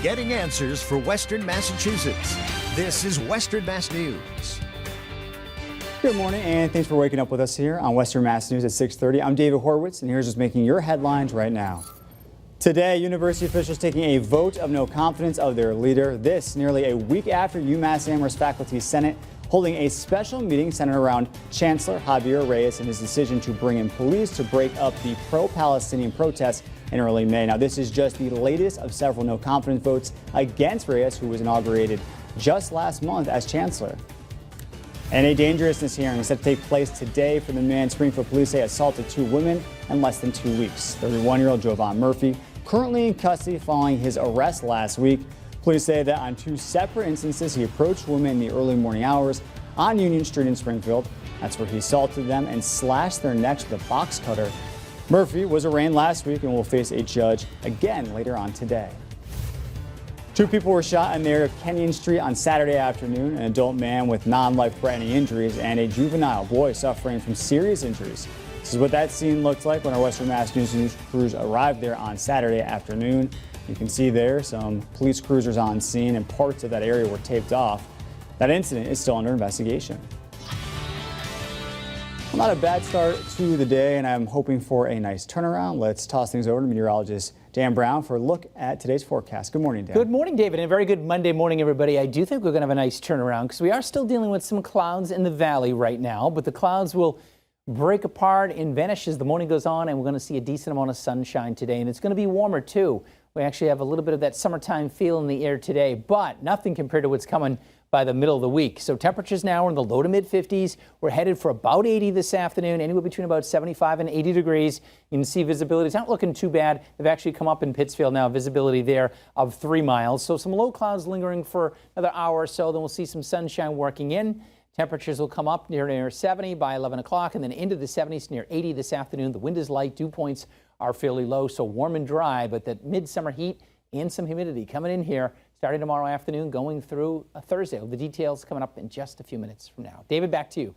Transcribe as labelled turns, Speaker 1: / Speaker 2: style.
Speaker 1: getting answers for Western Massachusetts. This is Western Mass News.
Speaker 2: Good morning, and thanks for waking up with us here on Western Mass News at 6:30. I'm David Horwitz, and here's what's making your headlines right now. Today, university officials taking a vote of no confidence of their leader. This nearly a week after UMass Amherst Faculty Senate holding a special meeting centered around Chancellor Javier Reyes and his decision to bring in police to break up the pro-Palestinian protests in early May. Now, this is just the latest of several no confidence votes against Reyes, who was inaugurated just last month as chancellor. And a dangerousness hearing is set to take place today for the man Springfield police say assaulted 2 women in less than 2 weeks. 31-year-old Jovan Murphy, currently in custody following his arrest last week. Police say that on 2 separate instances, he approached women in the early morning hours on Union Street in Springfield. That's where he assaulted them and slashed their necks with a box cutter. Murphy was arraigned last week and will face a judge again later on today. 2 people were shot in the area of Kenyon Street on Saturday afternoon. An adult man with non-life-threatening injuries and a juvenile boy suffering from serious injuries. This is what that scene looked like when our Western Mass News crews arrived there on Saturday afternoon. You can see there some police cruisers on scene and parts of that area were taped off. That incident is still under investigation. Well, not a bad start to the day, and I'm hoping for a nice turnaround. Let's toss things over to meteorologist Dan Brown for a look at today's forecast. Good morning, Dan.
Speaker 3: Good morning, David, and a very good Monday morning, everybody. I do think we're going to have a nice turnaround because we are still dealing with some clouds in the valley right now, but the clouds will break apart and vanish as the morning goes on, and we're going to see a decent amount of sunshine today, and it's going to be warmer too. We actually have a little bit of that summertime feel in the air today, but nothing compared to what's coming by the middle of the week. So temperatures now are in the low to mid 50s. We're headed for about 80 this afternoon, anywhere between about 75 and 80 degrees. You can see visibility is not looking too bad. They've actually come up in Pittsfield now, visibility there of 3 miles. So some low clouds lingering for another hour or so. Then we'll see some sunshine working in. Temperatures will come up near 70 by 11 o'clock and then into the 70s near 80 this afternoon. The wind is light. Dew points are fairly low, so warm and dry, but that midsummer heat and some humidity coming in here starting tomorrow afternoon, going through Thursday. The details coming up in just a few minutes from now. David, back to you.